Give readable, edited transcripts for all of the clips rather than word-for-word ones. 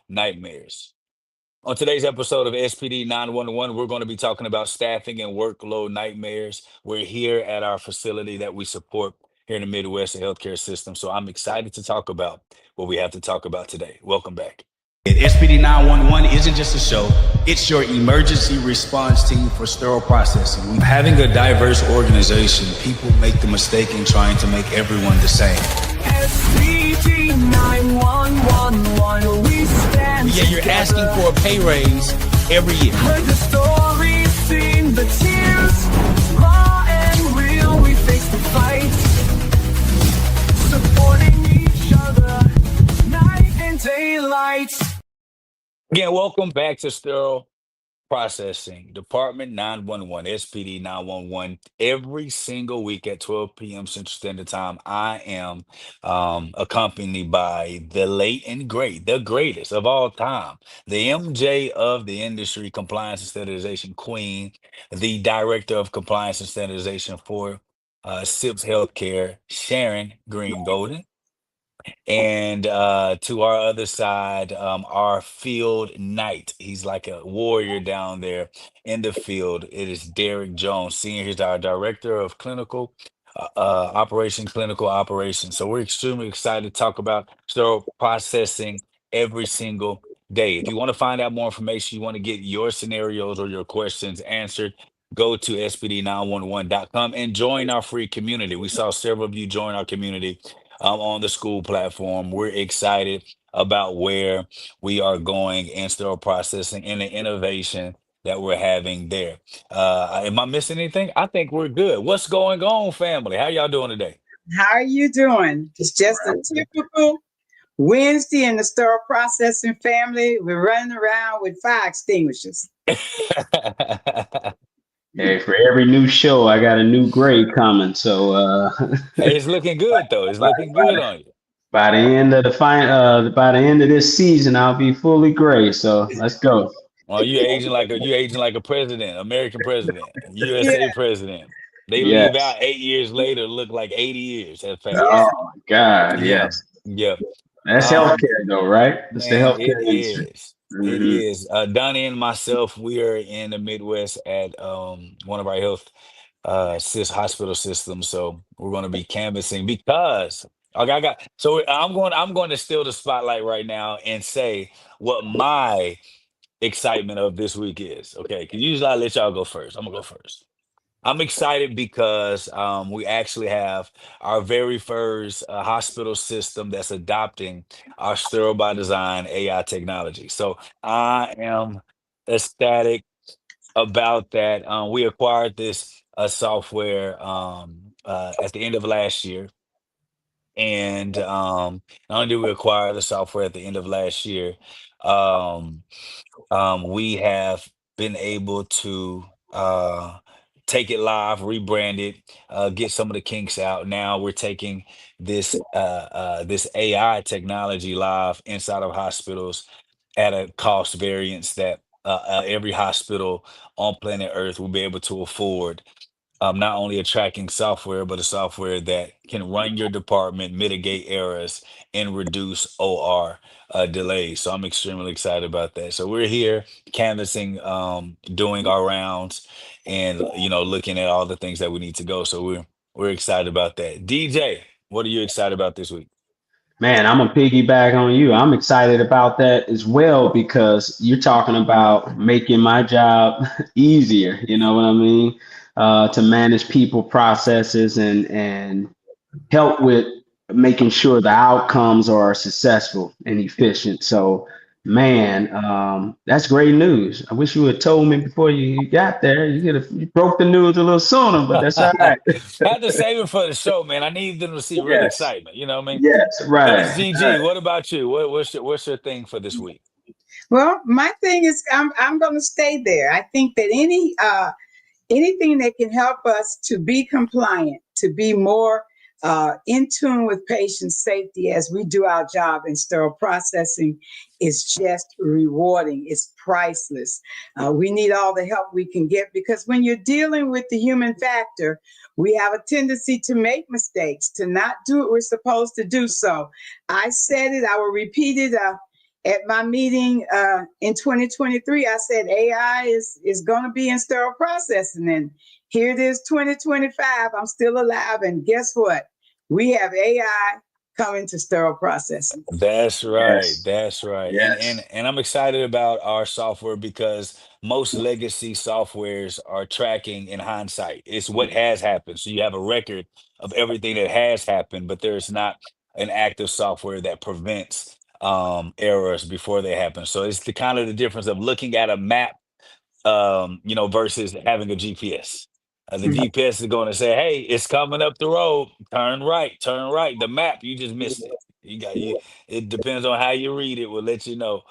nightmares. On today's episode of SPD 911, we're going to be talking about staffing and workload nightmares. We're here at our facility that we support here in the Midwest, the healthcare system. So I'm excited to talk about what we have to talk about today. Welcome back. SPD 911 isn't just a show, it's your emergency response team for sterile processing. Having a diverse organization, people make the mistake in trying to make everyone the same. SPD 911, we stand. Yeah, you're asking for a pay raise every year. Heard the stories, seen the tears, raw and real, we face the fight, supporting each other, night and daylight. Again, welcome back to Sterile Processing, Department 911, SPD 911. Every single week at 12 p.m. Central Standard Time, I am accompanied by the late and great, the greatest of all time, the MJ of the industry, Compliance and Standardization Queen, the Director of Compliance and Standardization for SIPS Healthcare, Sharon Green Golden. And to our other side, our field knight. He's like a warrior down there in the field. It is Derek Jones, Senior. He's our Director of Clinical Operations. So we're extremely excited to talk about sterile processing every single day. If you want to find out more information, you want to get your scenarios or your questions answered, go to spd911.com and join our free community. We saw several of you join our community on the school platform. We're excited about where we are going in sterile processing and the innovation that we're having there. Am I missing anything? I think we're good. What's going on, family? How y'all doing today? How are you doing? It's just a typical Wednesday in the sterile processing family. We're running around with fire extinguishers. Hey, for every new show, I got a new grade coming. So It's looking good though. It's looking good on you. by the end of by the end of this season, I'll be fully gray. So let's go. Oh, you aging like a president, American president, Yeah, USA president. They leave Yes. out 8 years later, look like 80 years have yeah. passed. Oh my God. Yeah, Yes. yeah. That's Um, healthcare, though, right? It's the Man, it healthcare industry. is. It Hmm. is. Donnie and myself, we are in the Midwest at one of our health hospital systems. So we're going to be canvassing because okay, I'm going to steal the spotlight right now and say what my excitement of this week is. Okay, because usually I let y'all go first. I'm gonna go first. I'm excited because we actually have our very first hospital system that's adopting our Sterile by Design AI technology. So I am ecstatic about that. We acquired this software at the end of last year. And not only did we acquire the software at the end of last year, um, we have been able to take it live, rebrand it, get some of the kinks out. Now we're taking this AI technology live inside of hospitals at a cost variance that every hospital on planet Earth will be able to afford, not only a tracking software, but a software that can run your department, mitigate errors, and reduce OR delays. So I'm extremely excited about that. So we're here canvassing, doing our rounds, and looking at all the things that we need to go. So we're excited about that. DJ, what are you excited about this week? Man, I'm gonna piggyback on you. I'm excited about that as well because you're talking about making my job easier. You know what I mean? To manage people, processes, and help with making sure the outcomes are successful and efficient. So, man, that's great news. I wish you had told me before you got there. You broke the news a little sooner, but that's all right. Had to save it for the show, man. I need them to see real Yes, excitement. You know what I mean? yes, Miss right. GG, what about you? What's your thing for this week? Well, my thing is I'm going to stay there. I think that anything that can help us to be compliant, to be more in tune with patient safety as we do our job in sterile processing is just rewarding. It's priceless. We need all the help we can get because when you're dealing with the human factor, we have a tendency to make mistakes, to not do what we're supposed to do. So I said it, I will repeat it. at my meeting in 2023, I said AI is going to be in sterile processing. And here it is, 2025. I'm still alive. And guess what? We have AI coming to sterile processing. That's right. Yes. That's right. And Yes. and I'm excited about our software because most legacy softwares are tracking in hindsight. It's what has happened. So you have a record of everything that has happened, but there's not an active software that prevents errors before they happen. So it's the kind of the difference of looking at a map versus having a GPS. The GPS is going to say, "Hey, it's coming up the road. Turn right, turn right." The map, you just missed it. You got you. It depends on how you read it. Will let you know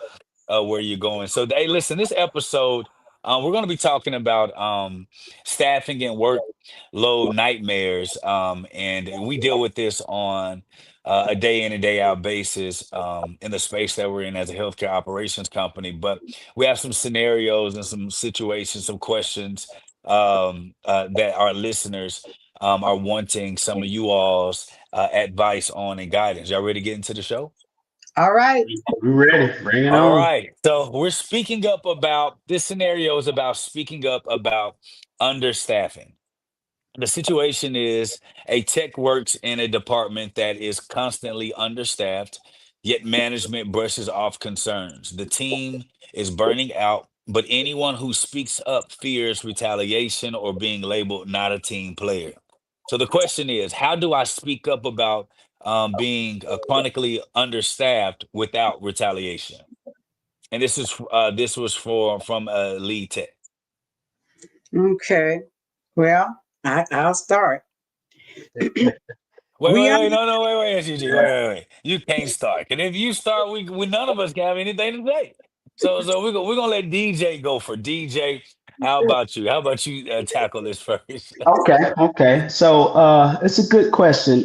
where you're going. So, hey, listen, this episode, we're going to be talking about staffing and workload nightmares, and we deal with this on a day in and day out basis in the space that we're in as a healthcare operations company. But we have some scenarios and some situations, some questions that our listeners are wanting some of you all's advice on and guidance. Y'all ready to get into the show? All right. We're ready. Bring it All on. right. So we're speaking up about this scenario is about speaking up about understaffing. The situation is a tech works in a department that is constantly understaffed, yet management brushes off concerns. The team is burning out, but anyone who speaks up fears retaliation or being labeled not a team player. So the question is, how do I speak up about being chronically understaffed without retaliation? And this was from lead tech. Okay. Well, I'll start. Wait, We wait, under, wait, no, no, wait, SUG, wait. You can't start. And if you start, we none of us can have anything to say. So we're gonna let DJ go for DJ. How about you? How about you tackle this first? Okay. Okay. So it's a good question.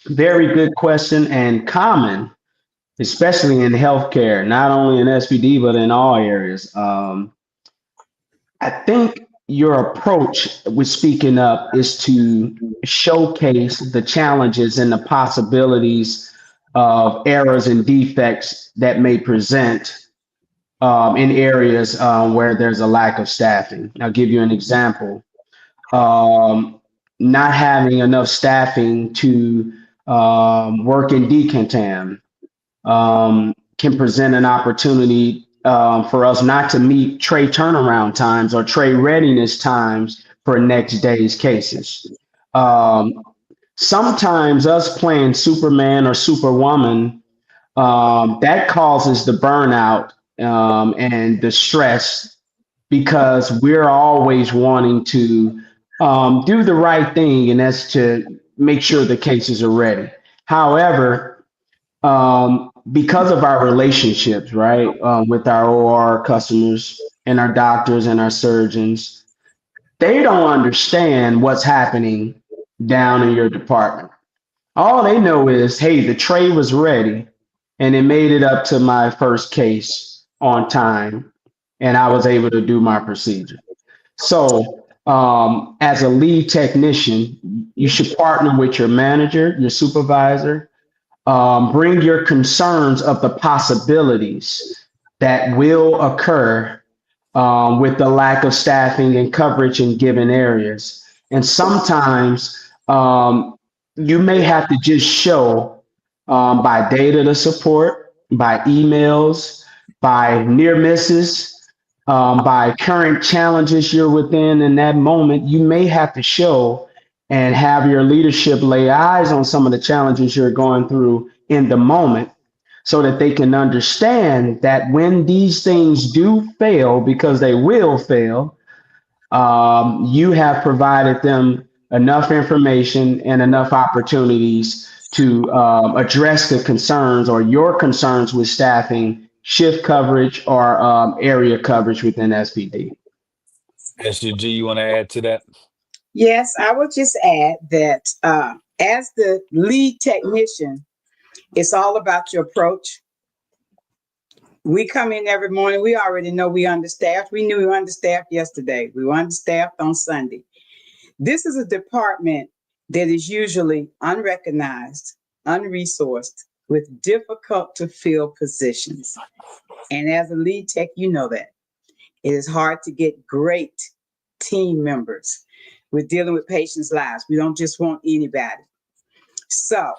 Very good question and common, especially in healthcare, not only in SPD, but in all areas. I think your approach with speaking up is to showcase the challenges and the possibilities of errors and defects that may present in areas where there's a lack of staffing. I'll give you an example. Um, Not having enough staffing to work in decontam can present an opportunity for us not to meet tray turnaround times or tray readiness times for next day's cases. Um, Sometimes us playing Superman or Superwoman that causes the burnout and the stress because we're always wanting to do the right thing, and that's to make sure the cases are ready. However, because of our relationships, right, with our OR customers and our doctors and our surgeons, they don't understand what's happening down in your department. All they know is, hey, the tray was ready and it made it up to my first case on time, and I was able to do my procedure. So, as a lead technician, you should partner with your manager, your supervisor, bring your concerns of the possibilities that will occur with the lack of staffing and coverage in given areas. And sometimes you may have to just show by data to support, by emails, by near misses, by current challenges you're within in that moment. You may have to show and have your leadership lay eyes on some of the challenges you're going through in the moment so that they can understand that when these things do fail, because they will fail, you have provided them enough information and enough opportunities to address the concerns or your concerns with staffing, shift coverage, or area coverage within SPD. SUG, you want to add to that? yes, I will just add that as the lead technician, it's all about your approach. We come in every morning. We already know we understaffed. We knew we were understaffed yesterday. We were understaffed on Sunday. This is a department that is usually unrecognized, unresourced, with difficult to fill positions. And as a lead tech, you know that. It is hard to get great team members. We're dealing with patients' lives. We don't just want anybody. So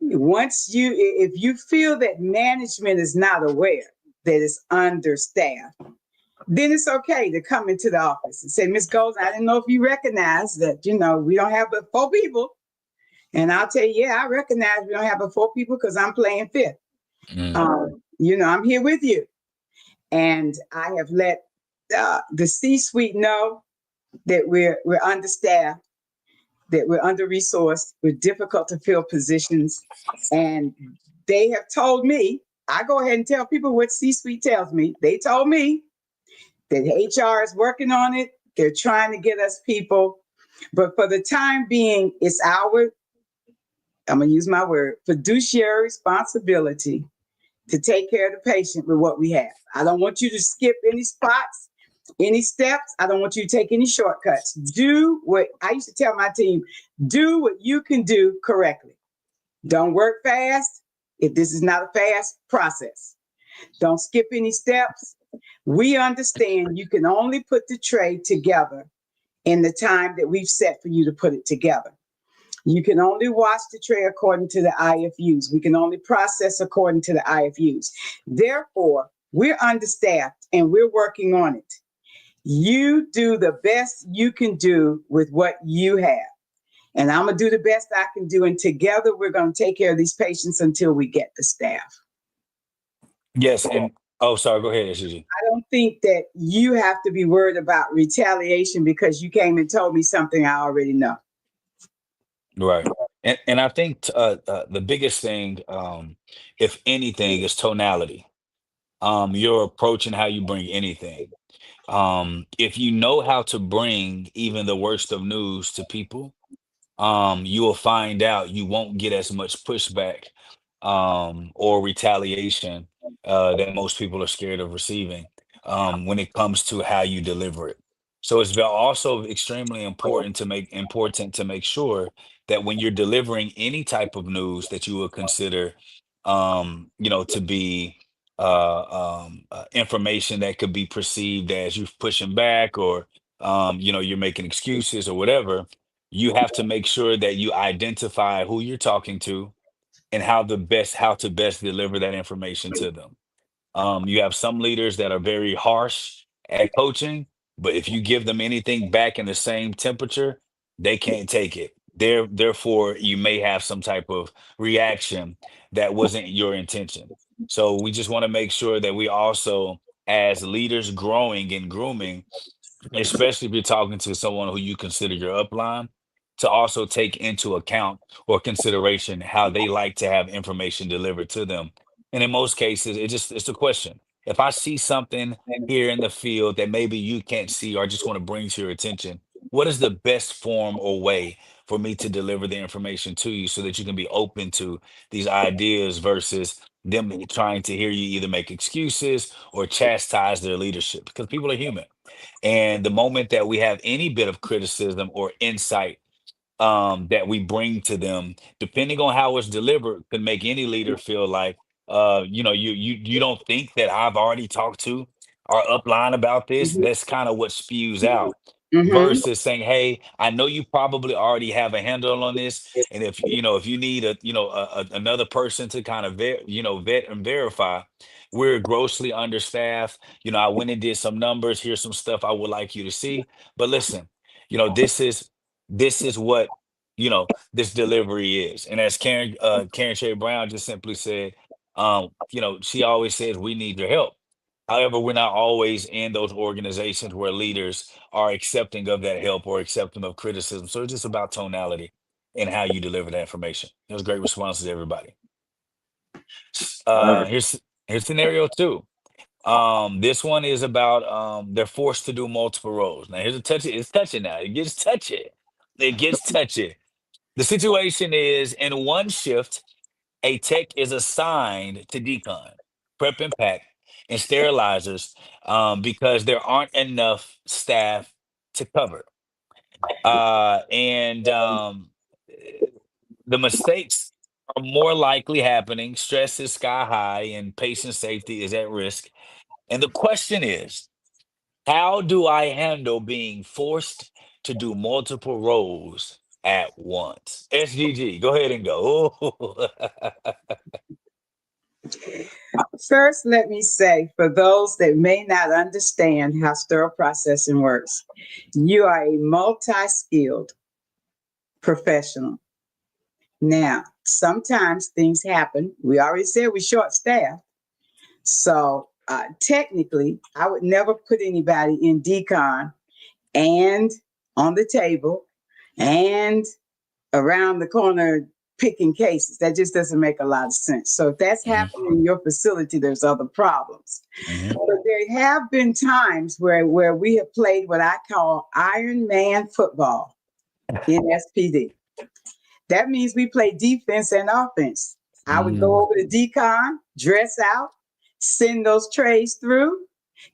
if you feel that management is not aware that it's understaffed, then it's okay to come into the office and say, Miss Golds, I didn't know if you recognize that, we don't have but 4 people. And I'll tell you, yeah, I recognize we don't have but 4 people because I'm playing fifth. Mm. I'm here with you. And I have let the C-suite know that we're understaffed, that we're under resourced, we're difficult to fill positions. And they have told me, I go ahead and tell people what C-suite tells me. They told me that HR is working on it. They're trying to get us people. But for the time being, it's I'm going to use my word, fiduciary responsibility to take care of the patient with what we have. I don't want you to skip any spots, any steps. I don't want you to take any shortcuts. Do what I used to tell my team, do what you can do correctly. Don't work fast if this is not a fast process. Don't skip any steps. We understand you can only put the tray together in the time that we've set for you to put it together. You can only wash the tray according to the IFUs. We can only process according to the IFUs. Therefore, we're understaffed and we're working on it. You do the best you can do with what you have. And I'm going to do the best I can do. And together, we're going to take care of these patients until we get the staff. Yes, and oh, sorry. Go ahead, Susie. I don't think that you have to be worried about retaliation because you came and told me something I already know. Right. And I think the biggest thing, if anything, is tonality. Your approach and how you bring anything. If you know how to bring even the worst of news to people, you will find out you won't get as much pushback or retaliation that most people are scared of receiving when it comes to how you deliver it. So it's also extremely important to make sure that when you're delivering any type of news that you would consider, to be information that could be perceived as you pushing back or you're making excuses or whatever, you have to make sure that you identify who you're talking to and how to best deliver that information to them. You have some leaders that are very harsh at coaching, but if you give them anything back in the same temperature, they can't take it. Therefore, you may have some type of reaction that wasn't your intention. So we just want to make sure that we also, as leaders growing and grooming, especially if you're talking to someone who you consider your upline, to also take into account or consideration how they like to have information delivered to them. And in most cases, it's a question. If I see something here in the field that maybe you can't see or I just want to bring to your attention, what is the best form or way for me to deliver the information to you so that you can be open to these ideas versus them trying to hear you either make excuses or chastise their leadership? Because people are human, and the moment that we have any bit of criticism or insight that we bring to them, depending on how it's delivered, could make any leader feel like, you don't think that I've already talked to our upline about this. Mm-hmm. That's kind of what spews out. Mm-hmm. Versus saying, "Hey, I know you probably already have a handle on this, and if you need another person to kind of vet and verify, we're grossly understaffed. I went and did some numbers. Here's some stuff I would like you to see. But listen, this is what this delivery is." And as Karen Shea Brown just simply said, she always says we need your help. However, we're not always in those organizations where leaders are accepting of that help or accepting of criticism. So it's just about tonality and how you deliver that information. It was great responses, everybody. Perfect. Here's scenario two. This one is about they're forced to do multiple roles. Now here's a touchy. It's touchy now. It gets touchy. It gets touchy. The situation is in one shift, a tech is assigned to decon, prep and pack, and sterilizers because there aren't enough staff to cover. And the mistakes. are more likely happening. Stress is sky high and patient safety is at risk. And the question is, how do I handle being forced to do multiple roles at once? SGG, go ahead and go. First, let me say, for those that may not understand how sterile processing works, you are a multi skilled professional. Now, sometimes things happen. We already said we're short staffed. So, technically, I would never put anybody in decon and on the table and around the corner picking cases. That just doesn't make a lot of sense. So if that's Mhm, happening in your facility, there's other problems. mhm, But there have been times where we have played what I call Iron Man football in SPD. That means we play defense and offense. I would go mm, over to decon, dress out, send those trays through,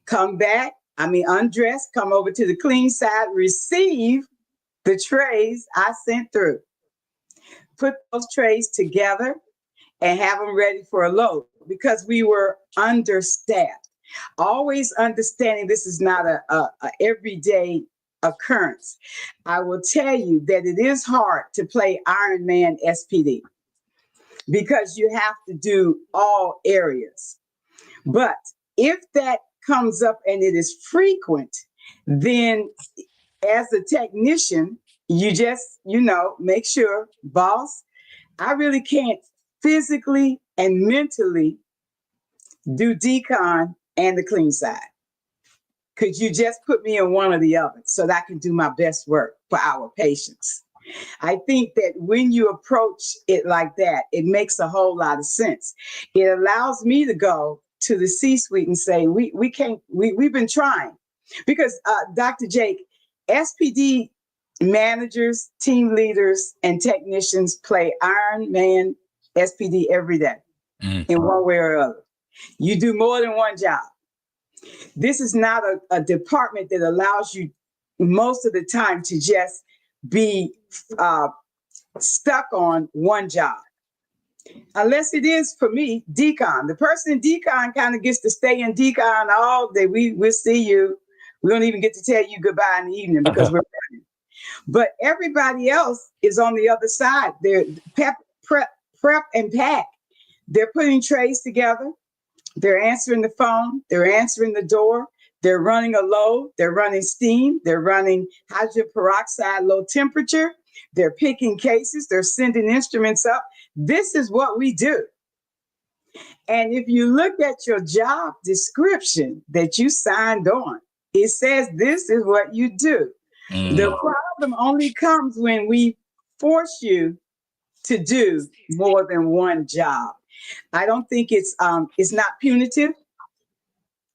come back, undress, come over to the clean side, receive the trays I sent through, put those trays together and have them ready for a load because we were understaffed. Always understanding this is not a everyday occurrence. I will tell you that it is hard to play Iron Man SPD because you have to do all areas. But if that comes up and it is frequent, then as a technician, you just, make sure, boss, I really can't physically and mentally do decon and the clean side. Could you just put me in one or the other so that I can do my best work for our patients? I think that when you approach it like that, it makes a whole lot of sense. It allows me to go to the C-suite and say, we can't, we've been trying. Because Dr. Jake, SPD managers, team leaders, and technicians play Iron Man SPD every day mm, in one way or other. You do more than one job. This is not a department that allows you most of the time to just be uh, stuck on one job. Unless it is for me, decon. The person in decon kind of gets to stay in decon all day. We'll see you. We don't even get to tell you goodbye in the evening because we're running. But everybody else is on the other side. They're prep and pack. They're putting trays together. They're answering the phone. They're answering the door. They're running a load. They're running steam. They're running hydrogen peroxide low temperature. They're picking cases. They're sending instruments up. This is what we do. And if you look at your job description that you signed on, it says this is what you do. The mm, problem only comes when we force you to do more than one job. I don't think it's not punitive.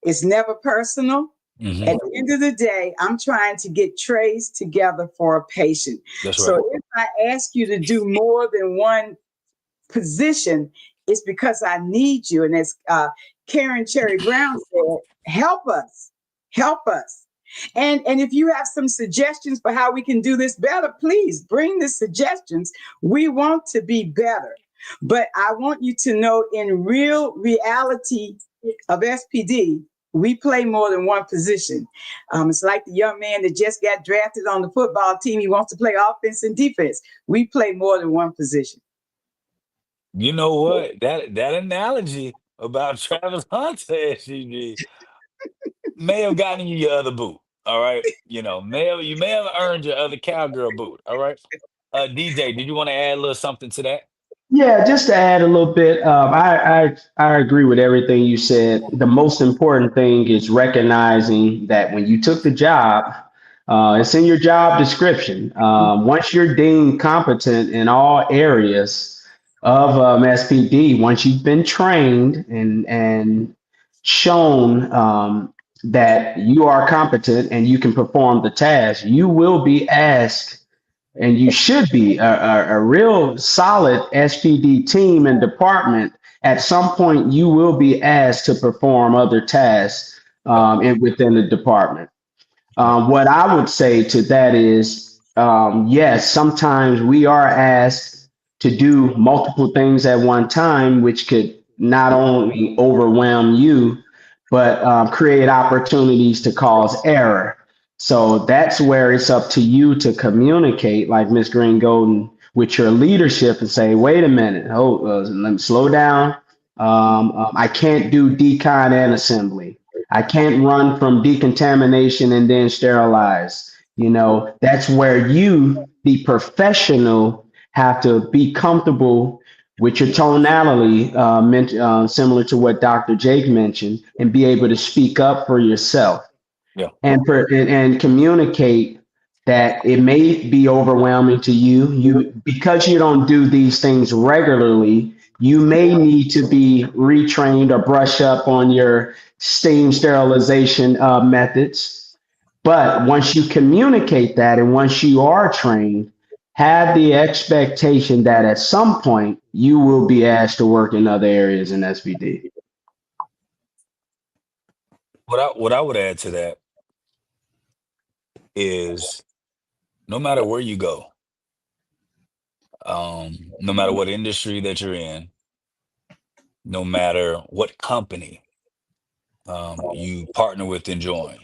It's never personal. mhm. At the end of the day, I'm trying to get trays together for a patient. That's right. So if I ask you to do more than one position, it's because I need you. And as Karen Cherry Brown said, help us. And if you have some suggestions for how we can do this better, please bring the suggestions. We want to be better. But I want you to know in real reality of SPD, we play more than one position. It's like the young man that just got drafted on the football team. He wants to play offense and defense. We play more than one position. You know what? That analogy about Travis Hunter, SGG, may have gotten you your other boot. All right. You may have earned your other cowgirl boot. All right. DJ, did you want to add a little something to that? Yeah, just to add a little bit, I agree with everything you said. The most important thing is recognizing that when you took the job, it's in your job description. Once you're deemed competent in all areas of SPD, once you've been trained and shown that you are competent and you can perform the task, you will be asked and you should be a real solid SPD team and department. At some point, you will be asked to perform other tasks Yep. within the department. Yep. What I would say to that is, yes, sometimes we are asked to do multiple things at one time, which could not only overwhelm you, but create opportunities to cause error. So that's where it's up to you to communicate, like Miss Green Golden, with your leadership and say, wait a minute, let me slow down. I can't do decon and assembly. I can't run from decontamination and then sterilize. You know, that's where you, the professional, have to be comfortable with your tonality, similar to what Dr. Jake mentioned, and be able to speak up for yourself Yeah. and communicate that it may be overwhelming to you. You because you don't do these things regularly, you may need to be retrained or brush up on your steam sterilization methods. But once you communicate that and once you are trained, have the expectation that at some point you will be asked to work in other areas in SVD. What I would add to that is no matter where you go, no matter what industry that you're in, no matter what company you partner with and join,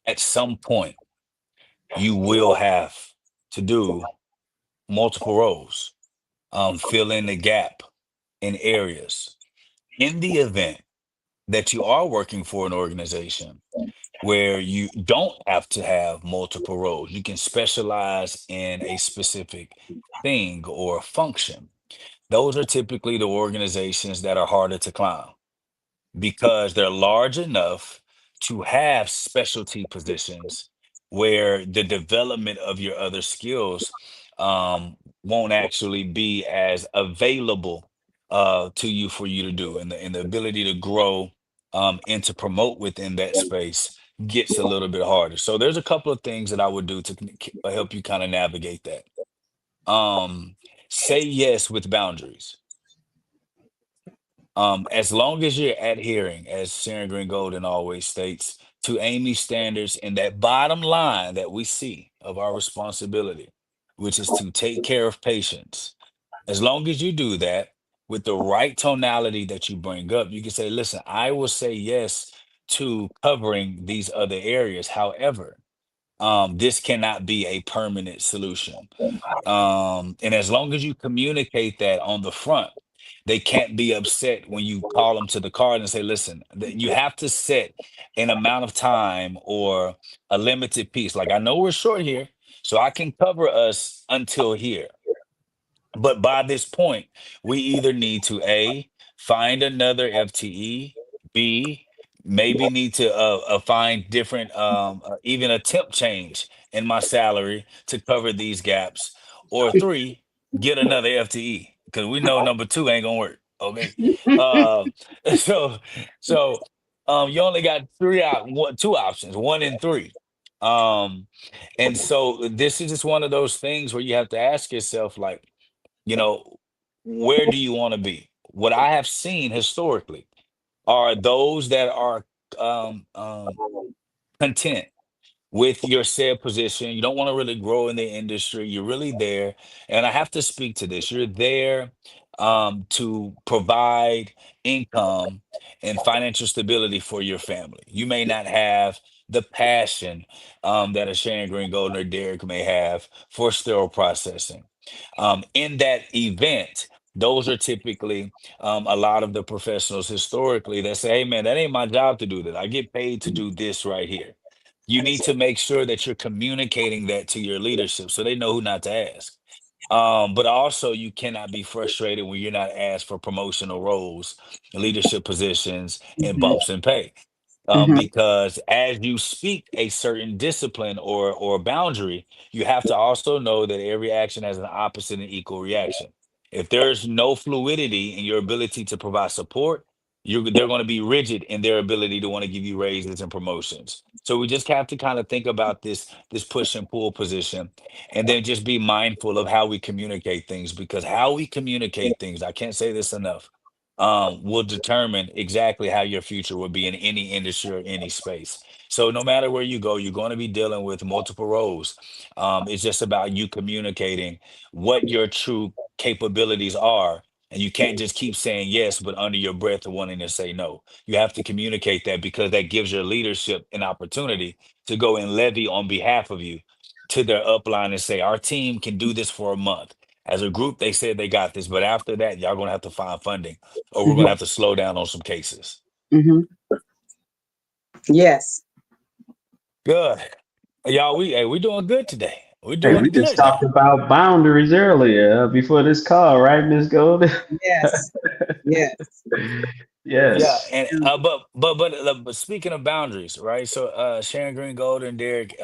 at some point you will have to do multiple roles, fill in the gap in areas. In the event that you are working for an organization where you don't have to have multiple roles, you can specialize in a specific thing or function. Those are typically the organizations that are harder to climb because they're large enough to have specialty positions where the development of your other skills won't actually be as available to you for you to do, and the ability to grow and to promote within that space gets a little bit harder. So there's a couple of things that I would do to help you kind of navigate that. Um, Say yes with boundaries. As long as you're adhering, as Sharon Green Golden always states, to Amy's standards and that bottom line that we see of our responsibility, which is to take care of patients. As long as you do that with the right tonality that you bring up, you can say, listen, I will say yes to covering these other areas. However, this cannot be a permanent solution. And as long as you communicate that on the front, they can't be upset when you call them to the card and say, listen, you have to set an amount of time or a limited piece. Like, I know we're short here, so I can cover us until here. But by this point, we either need to A, find another FTE, B, maybe need to find different, even a temp change in my salary to cover these gaps, or three, get another FTE because we know number two ain't gonna work. Okay, uh, so you only got two options, one and three. Um, and so this is just one of those things where you have to ask yourself, like, you know, where do you want to be? What I have seen historically are those that are um, um, content with your said position. You don't want to really grow in the industry. You're really there. And I have to speak to this. You're there to provide income and financial stability for your family. You may not have the passion that a Sharon Green Golden or Derek may have for sterile processing. In that event, those are typically a lot of the professionals historically that say, hey, man, that ain't my job to do that. I get paid to do this right here. You need to make sure that you're communicating that to your leadership so they know who not to ask. But also, you cannot be frustrated when you're not asked for promotional roles, leadership positions, and bumps in pay. Mhm. Because as you speak a certain discipline or boundary, you have to also know that every action has an opposite and equal reaction. If there's no fluidity in your ability to provide support, they're going to be rigid in their ability to want to give you raises and promotions. So we just have to kind of think about this push and pull position, and then just be mindful of how we communicate things, because how we communicate things, I can't say this enough, will determine exactly how your future will be in any industry or any space. So no matter where you go, you're going to be dealing with multiple roles. It's just about you communicating what your true capabilities are. And you can't just keep saying yes, but under your breath wanting to say no. You have to communicate that, because that gives your leadership an opportunity to go and levy on behalf of you to their upline and say, our team can do this for a month. As a group, they said they got this, but after that, y'all gonna have to find funding, or we're gonna have to slow down on some cases. Hmm. Yes. Good. Y'all, we doing good today. We're Hey, we doing just good talked now. about boundaries earlier before this call, right, Miss Golden? Yes. Yes. Yeah, Yes. and but speaking of boundaries, right? So Sharon Green Gold and Derek,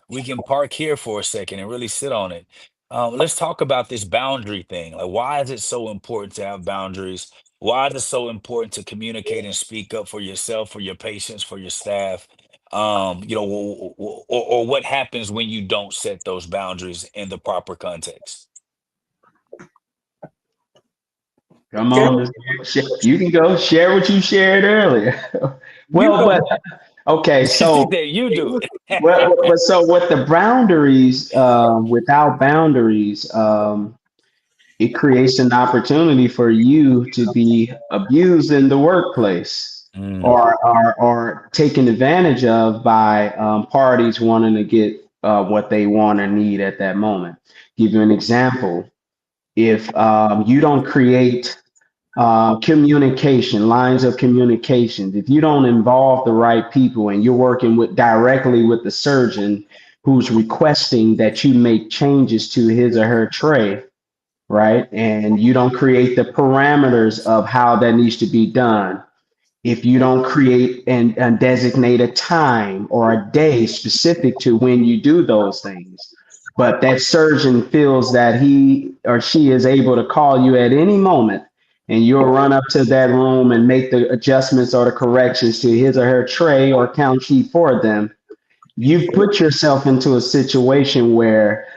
we can park here for a second and really sit on it. Let's talk about this boundary thing. Like, why is it so important to have boundaries? Why is it so important to communicate and speak up for yourself, for your patients, for your staff? Or what happens when you don't set those boundaries in the proper context? Come Good. on, you can go share what you shared earlier. You Well, go. but okay, She so said you do but it. so with the boundaries, without boundaries, it creates an opportunity for you to be abused in the workplace, Mm, or taken advantage of by parties wanting to get what they want or need at that moment. Give you an example. If you don't create communication, lines of communication, if you don't involve the right people and you're working with directly with the surgeon who's requesting that you make changes to his or her tray, right? And you don't create the parameters of how that needs to be done. If you don't create and designate a time or a day specific to when you do those things, but that surgeon feels that he or she is able to call you at any moment, and you'll run up to that room and make the adjustments or the corrections to his or her tray or count sheet for them, you've put yourself into a situation where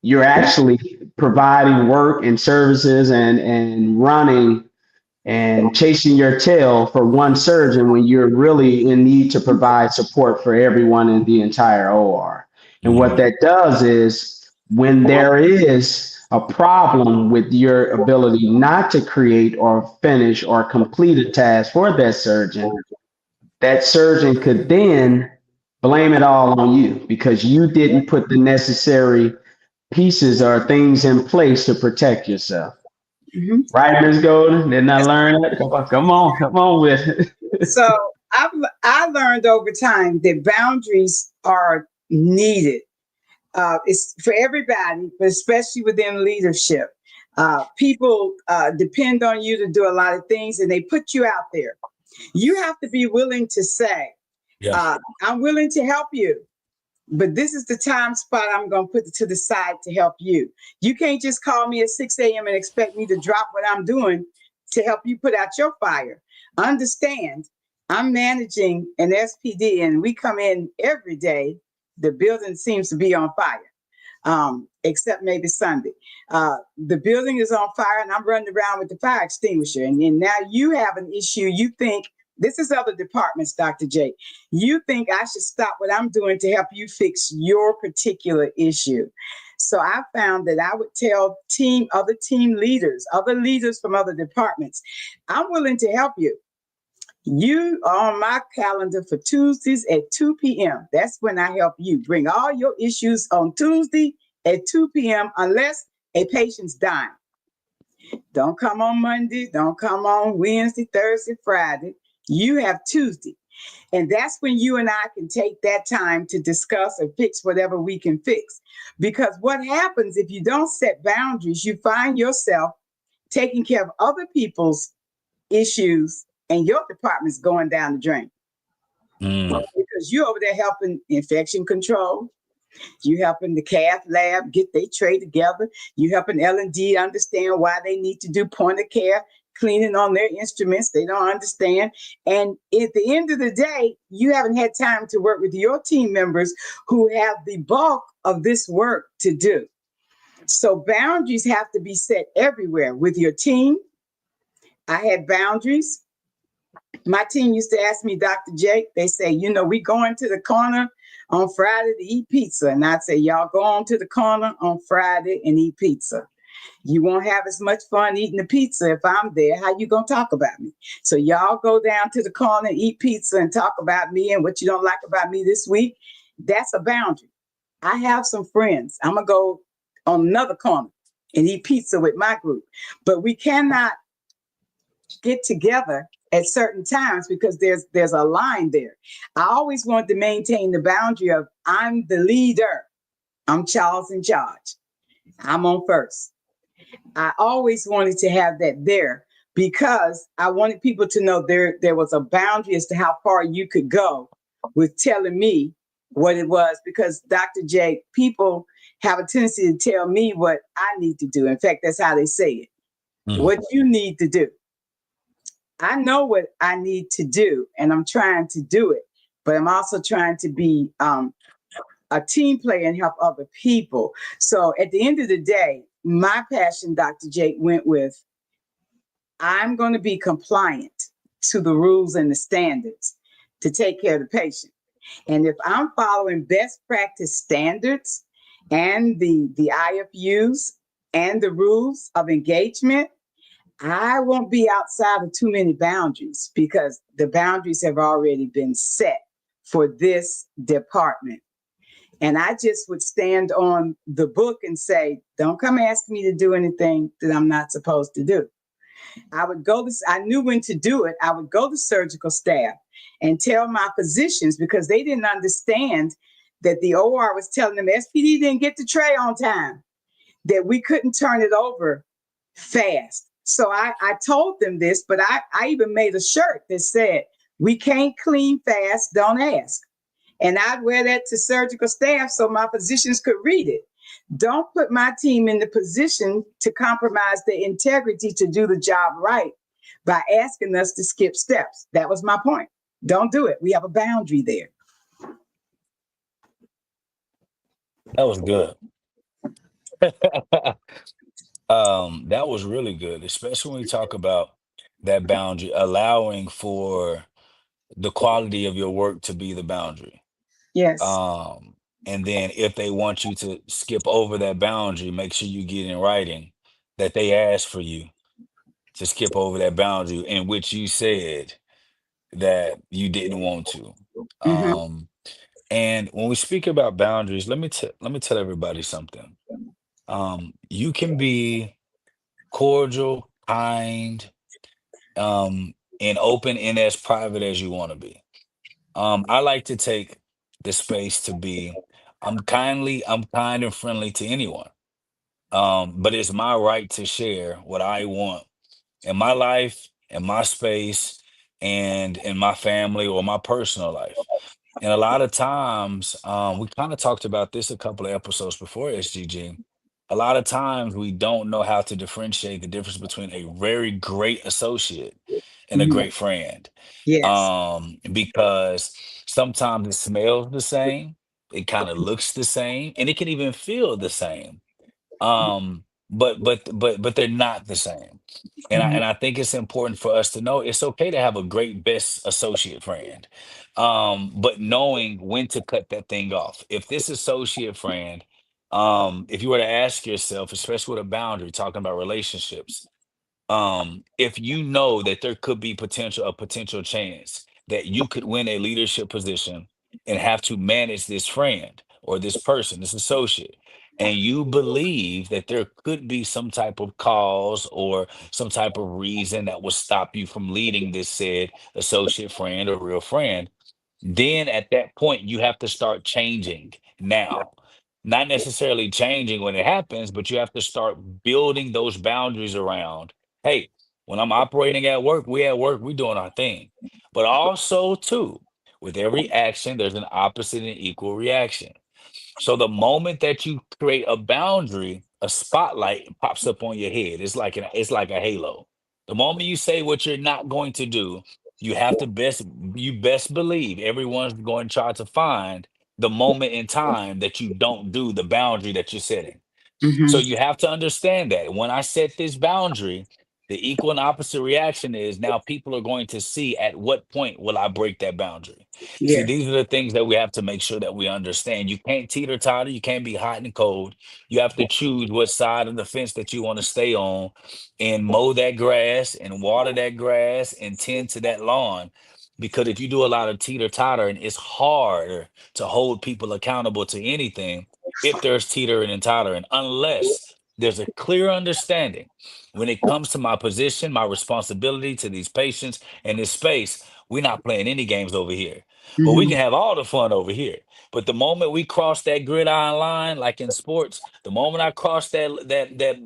you're actually providing work and services and running and chasing your tail for one surgeon when you're really in need to provide support for everyone in the entire OR. And what mm, that does is, when there is a problem with your ability not to create or finish or complete a task for that surgeon, that surgeon could then blame it all on you because you didn't put the necessary pieces or things in place to protect yourself. Mhm. Right, Ms. Golden? Didn't I learn that? Come on with it. So I learned over time that boundaries are needed. It's for everybody, but especially within leadership. People depend on you to do a lot of things, and they put you out there. You have to be willing to say, yeah. "I'm willing to help you, but this is the time spot I'm going to put it to the side to help you. You can't just call me at 6 a.m. and expect me to drop what I'm doing to help you put out your fire. Understand, I'm managing an SPD and we come in every day. The building seems to be on fire, except maybe Sunday. The building is on fire and I'm running around with the fire extinguisher. And now you have an issue. You think, this is other departments, Dr. J. You think I should stop what I'm doing to help you fix your particular issue. So I found that I would tell other team leaders, other leaders from other departments, I'm willing to help you. You are on my calendar for Tuesdays at 2 p.m. That's when I help you. Bring all your issues on Tuesday at 2 p.m. unless a patient's dying. Don't come on Monday. Don't come on Wednesday, Thursday, Friday. You have Tuesday. And that's when you and I can take that time to discuss or fix whatever we can fix. Because what happens if you don't set boundaries, you find yourself taking care of other people's issues and your department's going down the drain. Mm, Because you're over there helping infection control. You helping the cath lab get their tray together. You helping L&D understand why they need to do point of care cleaning on their instruments. They don't understand. And at the end of the day, you haven't had time to work with your team members who have the bulk of this work to do. So boundaries have to be set everywhere with your team. I had boundaries. My team used to ask me, Dr. Jake, they say, we going to the corner on Friday to eat pizza. And I'd say, y'all go on to the corner on Friday and eat pizza. You won't have as much fun eating the pizza if I'm there. How you gonna talk about me? So y'all go down to the corner, eat pizza, and talk about me and what you don't like about me this week. That's a boundary. I have some friends. I'm gonna go on another corner and eat pizza with my group. But we cannot get together at certain times because there's a line there. I always wanted to maintain the boundary of I'm the leader. I'm Charles in charge. I'm on first. I always wanted to have that there because I wanted people to know there was a boundary as to how far you could go with telling me what it was. Because Dr. J, people have a tendency to tell me what I need to do. In fact, that's how they say it. Mm. What you need to do. I know what I need to do, and I'm trying to do it. But I'm also trying to be a team player and help other people. So at the end of the day, my passion, Dr. Jake, went with I'm going to be compliant to the rules and the standards to take care of the patient. And if I'm following best practice standards and the IFUs and the rules of engagement, I won't be outside of too many boundaries because the boundaries have already been set for this department. And I just would stand on the book and say, don't come ask me to do anything that I'm not supposed to do. I knew when to do it. I would go to surgical staff and tell my physicians because they didn't understand that the OR was telling them SPD didn't get the tray on time, that we couldn't turn it over fast. So I told them this, but I even made a shirt that said, we can't clean fast, don't ask. And I'd wear that to surgical staff so my physicians could read it. Don't put my team in the position to compromise their integrity to do the job right by asking us to skip steps. That was my point. Don't do it. We have a boundary there. That was good. That was really good, especially when we talk about that boundary, allowing for the quality of your work to be the boundary. Yes. Um, and then if they want you to skip over that boundary, make sure you get in writing that they asked for you to skip over that boundary in which you said that you didn't want to. Mm-hmm. Um, and when we speak about boundaries, let me tell everybody something. You can be cordial, kind, and open and as private as you want to be. I like to take the space to be, I'm kind and friendly to anyone. But it's my right to share what I want in my life, in my space, and in my family or my personal life. And a lot of times, we kind of talked about this a couple of episodes before, SGG. A lot of times we don't know how to differentiate the difference between a very great associate and a Mm-hmm. great friend. Yes. Because sometimes it smells the same, it kind of looks the same, and it can even feel the same. But they're not the same. Mm-hmm. And I think it's important for us to know it's okay to have a great best associate friend. But knowing when to cut that thing off. If this associate friend, if you were to ask yourself, especially with a boundary, talking about relationships, if you know that there could be a potential chance that you could win a leadership position and have to manage this friend or this person, this associate, and you believe that there could be some type of cause or some type of reason that will stop you from leading this said associate friend or real friend, then at that point you have to start changing now. Not necessarily changing when it happens, but you have to start building those boundaries around, hey, when I'm operating at work, we doing our thing. But also too, with every action, there's an opposite and equal reaction. So the moment that you create a boundary, a spotlight pops up on your head. It's like a halo. The moment you say what you're not going to do, you have to best believe everyone's going to try to find the moment in time that you don't do the boundary that you're setting. Mm-hmm. So you have to understand that when I set this boundary, the equal and opposite reaction is now people are going to see at what point will I break that boundary. See, Yes. these are the things that we have to make sure that we understand. You can't teeter totter, you can't be hot and cold. You have to choose what side of the fence that you want to stay on and mow that grass and water that grass and tend to that lawn. Because if you do a lot of teeter totter, and it's hard to hold people accountable to anything if there's teetering and tottering, unless there's a clear understanding when it comes to my position, my responsibility to these patients and this space. We're not playing any games over here, but we Mm-hmm. can have all the fun over here. But the moment we cross that gridiron line, like in sports, the moment I cross that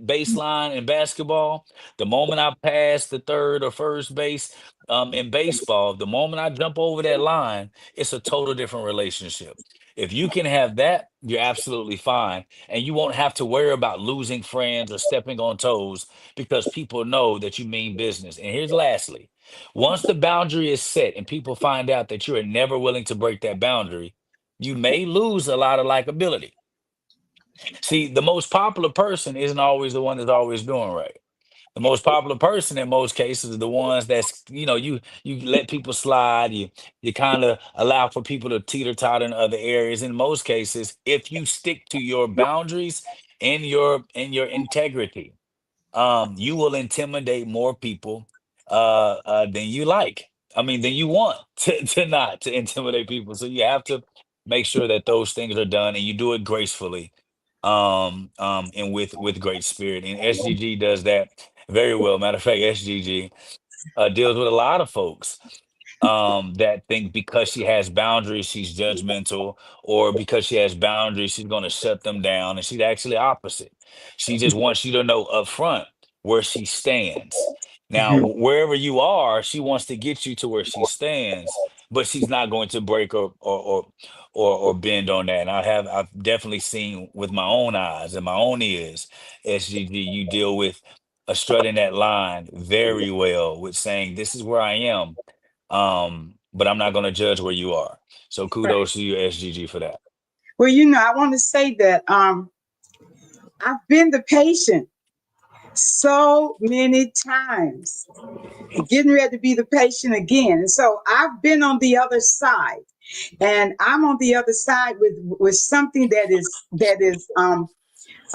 baseline in basketball, the moment I pass the third or first base in baseball, the moment I jump over that line, it's a total different relationship. If you can have that, you're absolutely fine. And you won't have to worry about losing friends or stepping on toes because people know that you mean business. And here's lastly, once the boundary is set and people find out that you are never willing to break that boundary, you may lose a lot of likability. See, the most popular person isn't always the one that's always doing right. The most popular person in most cases is the ones that's, you let people slide, you kind of allow for people to teeter totter in other areas. In most cases, if you stick to your boundaries and your integrity, you will intimidate more people than you like. I mean, than you want to not to intimidate people. So you have to make sure that those things are done and you do it gracefully, and with great spirit. And SGG does that very well. Matter of fact, SGG deals with a lot of folks that think because she has boundaries, she's judgmental, or because she has boundaries, she's going to shut them down. And she's actually opposite. She just wants you to know up front where she stands. Now, Mm-hmm. wherever you are, she wants to get you to where she stands, but she's not going to break or bend on that. And I've definitely seen with my own eyes and my own ears, SGG, you deal with a strutting that line very well with saying, this is where I am, but I'm not going to judge where you are. So Right. kudos to you, SGG, for that. Well, I want to say that I've been the patient so many times, getting ready to be the patient again. And so I've been on the other side, and I'm on the other side with something that is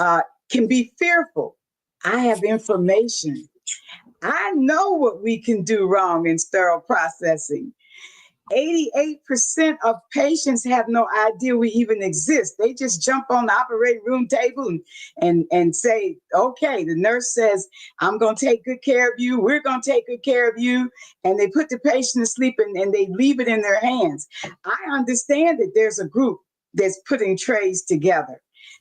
uh, can be fearful. I have information. I know what we can do wrong in sterile processing. 88% of patients have no idea we even exist. They just jump on the operating room table and say, okay, the nurse says, I'm going to take good care of you. We're going to take good care of you. And they put the patient to sleep and they leave it in their hands. I understand that there's a group that's putting trays together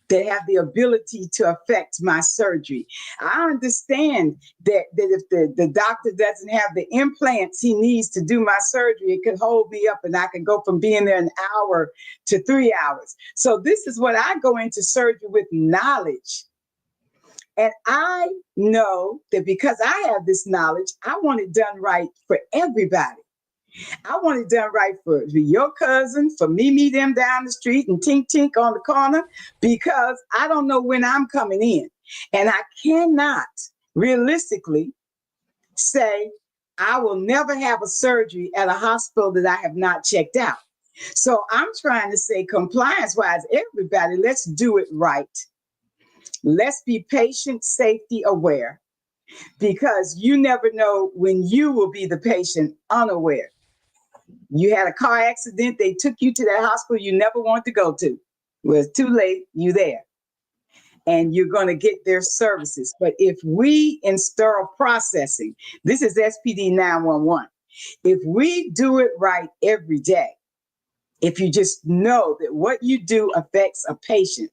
that have the ability to affect my surgery. I understand that if the doctor doesn't have the implants he needs to do my surgery, it could hold me up and I can go from being there an hour to 3 hours. So this is what I go into surgery with, knowledge. And I know that because I have this knowledge, I want it done right for everybody. I want it done right for your cousin, for me, them down the street and tink tink on the corner, because I don't know when I'm coming in. And I cannot realistically say I will never have a surgery at a hospital that I have not checked out. So I'm trying to say, compliance wise, everybody, let's do it right. Let's be patient, safety aware, because you never know when you will be the patient unaware. You had a car accident, they took you to that hospital you never wanted to go to. Well, it's too late, you there. And you're going to get their services. But if we in sterile processing, this is SPD 911, if we do it right every day, if you just know that what you do affects a patient,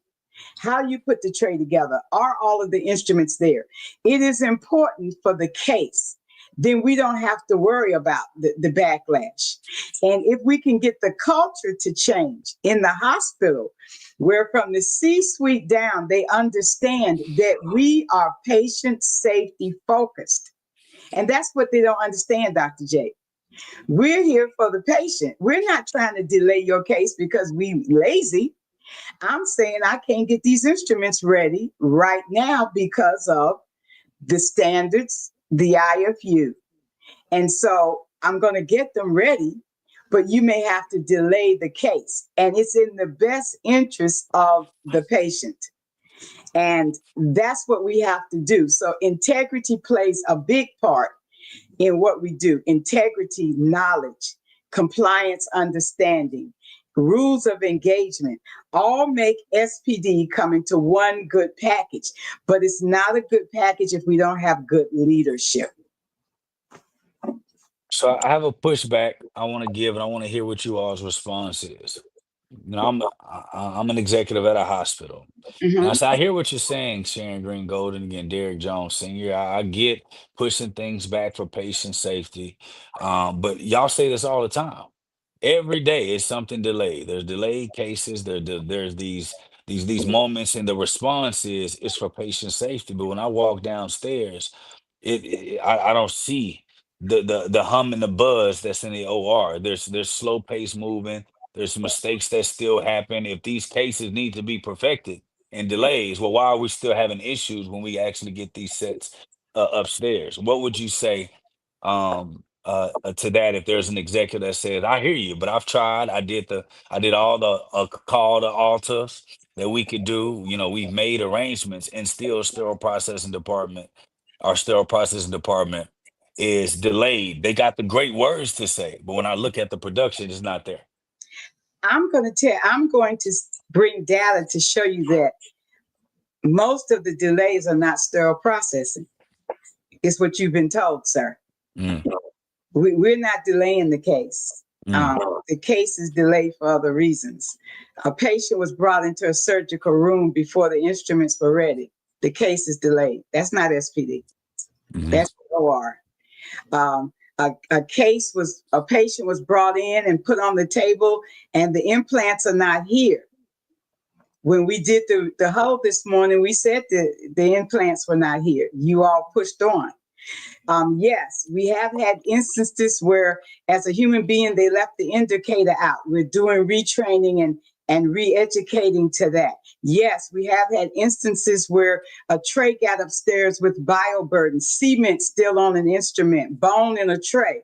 how you put the tray together, are all of the instruments there, it is important for the case, then we don't have to worry about the backlash. And if we can get the culture to change in the hospital, where from the C-suite down, they understand that we are patient safety focused. And that's what they don't understand, Dr. J. We're here for the patient. We're not trying to delay your case because we lazy. I'm saying I can't get these instruments ready right now because of the standards, the IFU. And so I'm going to get them ready, but you may have to delay the case. And it's in the best interest of the patient. And that's what we have to do. So integrity plays a big part in what we do. Integrity, knowledge, compliance, understanding, rules of engagement all make SPD come into one good package. But it's not a good package if we don't have good leadership. So I have a pushback I want to give, and I want to hear what you all's response is. I'm an executive at a hospital, and Mhm. I hear what you're saying, Sharon Green Golden, again, Derek Jones Sr. I get pushing things back for patient safety, but y'all say this all the time. Every day is something delayed. There's delayed cases. There's these moments, and the response is it's for patient safety. But when I walk downstairs, I don't see the hum and the buzz that's in the OR. There's slow pace moving. There's mistakes that still happen. If these cases need to be perfected and delays, well, why are we still having issues when we actually get these sets upstairs? What would you say to that if there's an executive that says, "I hear you, but I've tried. I did all the call to alters that we could do. You know, we've made arrangements, and still our sterile processing department is delayed. They got the great words to say, but when I look at the production, it's not there." I'm going to bring data to show you that most of the delays are not sterile processing. It's what you've been told, sir. Mm, We're not delaying the case. mm, The case is delayed for other reasons. A patient was brought into a surgical room before the instruments were ready. The case is delayed. That's not SPD. mhm. That's OR. A patient was brought in and put on the table, and the implants are not here. When we did the hold this morning, we said the implants were not here. You all pushed on. Yes, we have had instances where, as a human being, they left the indicator out. We're doing retraining and re-educating to that. Yes, we have had instances where a tray got upstairs with bioburden, cement still on an instrument, bone in a tray.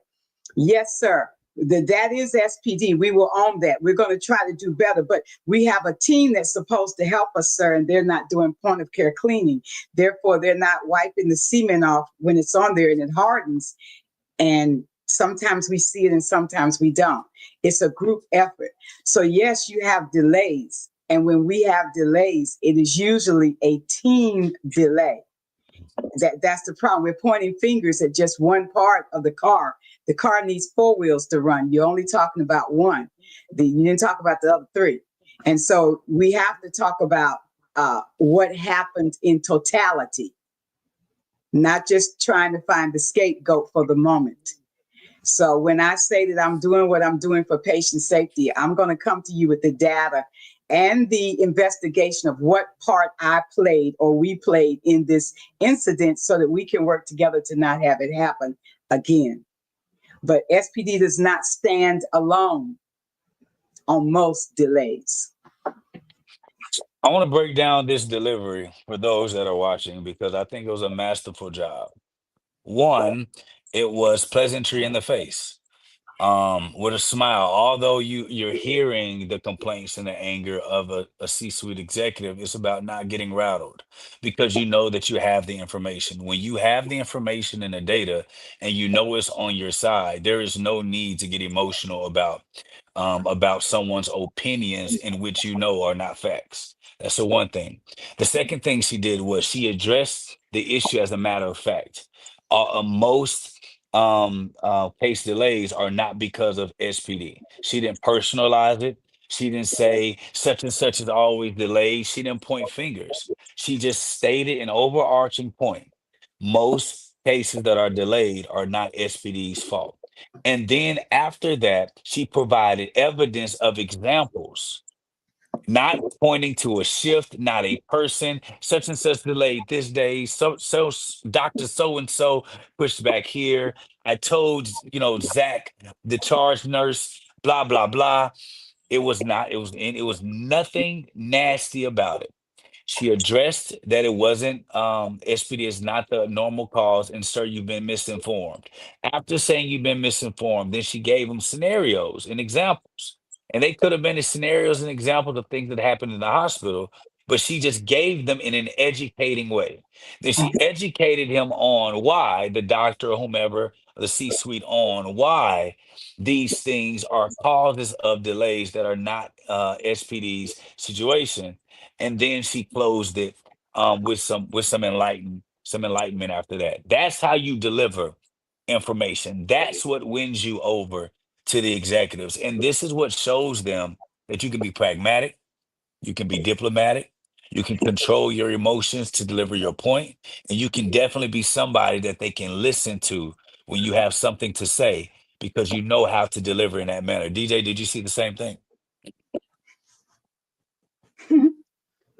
Yes, sir. That is SPD. We will own that. We're going to try to do better, but we have a team that's supposed to help us, sir, and they're not doing point of care cleaning. Therefore, they're not wiping the cement off when it's on there and it hardens. And sometimes we see it and sometimes we don't. It's a group effort. So, yes, you have delays. And when we have delays, it is usually a team delay. That's the problem. We're pointing fingers at just one part of the car. The car needs four wheels to run. You're only talking about one. You didn't talk about the other three. And so we have to talk about what happened in totality, not just trying to find the scapegoat for the moment. So when I say that I'm doing what I'm doing for patient safety, I'm going to come to you with the data and the investigation of what part I played or we played in this incident so that we can work together to not have it happen again. But SPD does not stand alone on most delays. I want to break down this delivery for those that are watching because I think it was a masterful job. One, it was pleasantry in the face, with a smile. Although you're hearing the complaints and the anger of a C-suite executive, it's about not getting rattled because you know that you have the information. When you have the information and the data and you know it's on your side, there is no need to get emotional about someone's opinions in which you know are not facts. That's the one thing. The second thing she did was she addressed the issue as a matter of fact. Most case delays are not because of SPD. She didn't personalize it. She didn't say such and such is always delayed. She didn't point fingers. She just stated an overarching point. Most cases that are delayed are not SPD's fault. And then after that, she provided evidence of examples, not pointing to a shift, not a person, such and such delayed this day, Dr. So and so pushed back here. I told, Zach, the charge nurse, blah, blah, blah. It was not, it was nothing nasty about it. She addressed that it wasn't SPD is not the normal cause, and sir, you've been misinformed. After saying you've been misinformed, then she gave them scenarios and examples. And they could have been the scenarios and examples of things that happened in the hospital, but she just gave them in an educating way. Then she educated him on why, the doctor or whomever, the C-suite, on why these things are causes of delays that are not SPD's situation. And then she closed it with some enlightenment after that. That's how you deliver information. That's what wins you over to the executives. And this is what shows them that you can be pragmatic, you can be diplomatic, you can control your emotions to deliver your point, and you can definitely be somebody that they can listen to when you have something to say because you know how to deliver in that manner. DJ, did you see the same thing?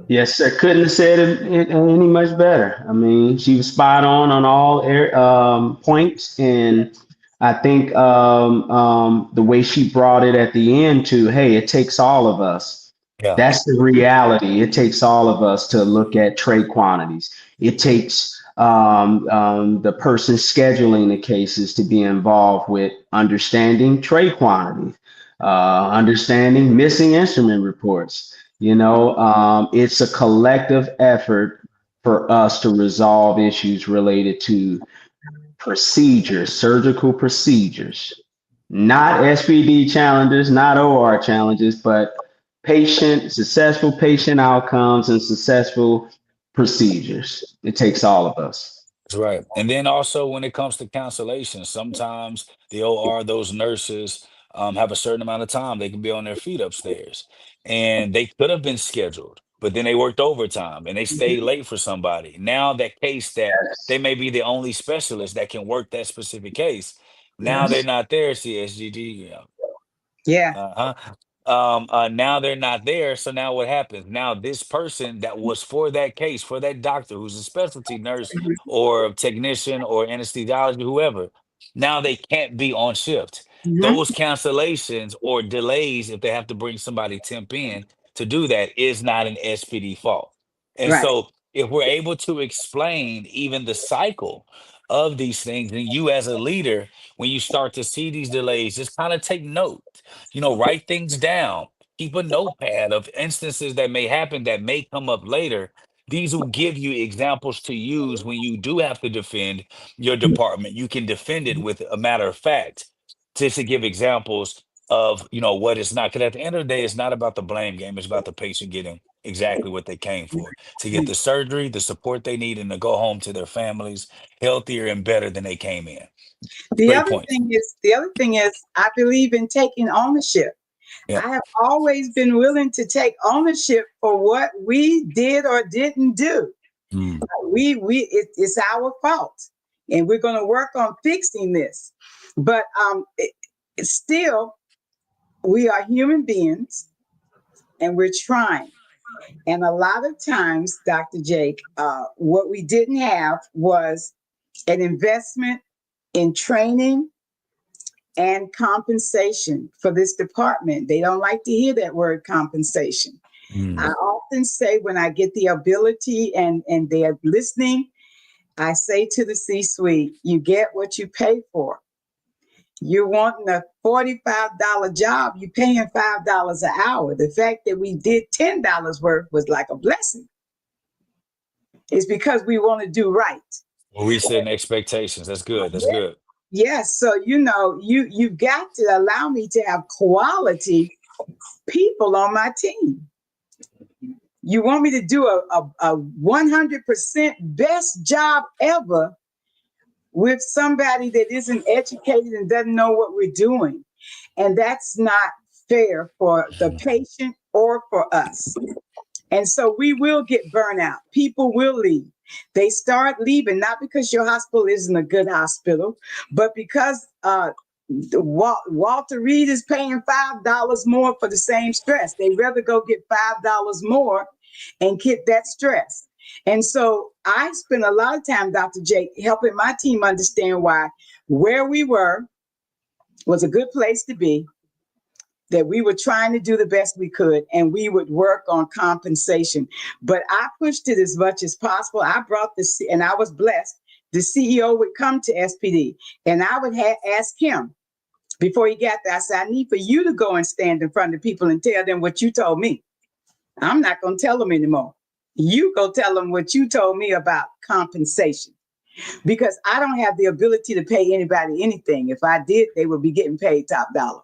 Yes, sir. Couldn't have said it any much better. I mean, she was spot on all points, and I think the way she brought it at the end to, hey, it takes all of us. Yeah, That's the reality. It takes all of us to look at trade quantities. It takes the person scheduling the cases to be involved with understanding trade quantities, understanding missing instrument reports. It's a collective effort for us to resolve issues related to procedures, surgical procedures, not SPD challenges, not OR challenges, but successful patient outcomes and successful procedures. It takes all of us. that's right. And then also when it comes to cancellation, sometimes the OR, those nurses have a certain amount of time they can be on their feet upstairs. And they could have been scheduled, but then they worked overtime and they stayed late for somebody. Now that case that they may be the only specialist that can work that specific case, now they're Yes. not there, CSGG. Yeah. Uh-huh. Now they're not there. So now what happens? Now this person that was for that case, for that doctor who's a specialty nurse or technician or anesthesiologist, whoever, now they can't be on shift. Mhm. Those cancellations or delays, if they have to bring somebody temp in to do that, is not an SPD fault. And Right. so if we're able to explain even the cycle of these things, and you as a leader, when you start to see these delays, just kind of take note, write things down. Keep a notepad of instances that may happen that may come up later. These will give you examples to use when you do have to defend your department. You can defend it with a matter of fact, just to give examples of what it's not. Because at the end of the day, it's not about the blame game. It's about the patient getting exactly what they came for, to get the surgery, the support they need, and to go home to their families healthier and better than they came in. Great point. The other thing is, I believe in taking ownership. Yeah. I have always been willing to take ownership for what we did or didn't do. Mm. It's our fault, and we're going to work on fixing this. But it's still, we are human beings, and we're trying. And a lot of times, Dr. Jake, what we didn't have was an investment in training and compensation for this department. They don't like to hear that word compensation. I Mm. often say when I get the ability and they're listening, I say to the C-suite, you get what you pay for. You're wanting a $45 job, you're paying $5 an hour. The fact that we did $10 worth was like a blessing. It's because we want to do right. Well, we setting expectations. That's good. That's good. Yes, so you've got to allow me to have quality people on my team. You want me to do a 100% best job ever with somebody that isn't educated and doesn't know what we're doing. And that's not fair for the Mhm. patient or for us. And so we will get burnout. People will leave. They start leaving, not because your hospital isn't a good hospital, but because Walter Reed is paying $5 more for the same stress. They'd rather go get $5 more and get that stress. And so I spent a lot of time, Dr. Jake, helping my team understand why where we were was a good place to be. that we were trying to do the best we could and we would work on compensation. But I pushed it as much as possible. I brought this, and I was blessed. The CEO would come to SPD and I would ask him before he got there. I said, I need for you to go and stand in front of people and tell them what you told me. I'm not going to tell them anymore. You go tell them what you told me about compensation, because I don't have the ability to pay anybody anything. If I did, they would be getting paid top dollar.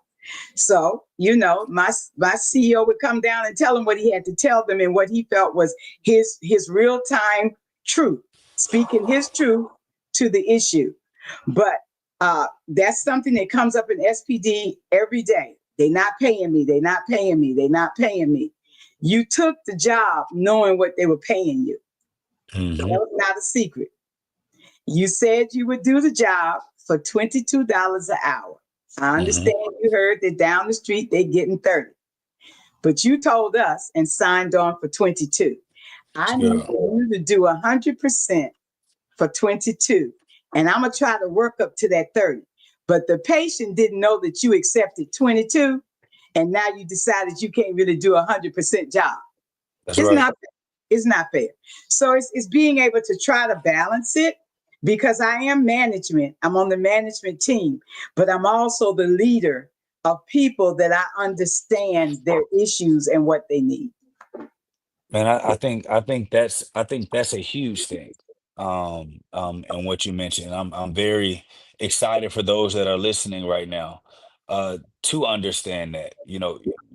So, my CEO would come down and tell him what he had to tell them and what he felt was his real time truth, speaking his truth to the issue. But that's something that comes up in SPD every day. They're not paying me. They're not paying me. They're not paying me. You took the job knowing what they were paying you. That Hmm. was not a secret. You said you would do the job for $22 an hour. I Hmm. understand you heard that down the street they're getting 30, but you told us and signed on for 22. I need Yeah. for you to do 100% for 22, and I'm gonna try to work up to that 30. But the patient didn't know that you accepted 22, and now you decided you can't really do 100% job. That's It's right. not it's not fair. So it's being able to try to balance it, because I am management. I'm on the management team, but I'm also the leader of people that I understand their issues and what they need. Man, I think that's a huge thing. And what you mentioned, I'm very excited for those that are listening right now, to understand that,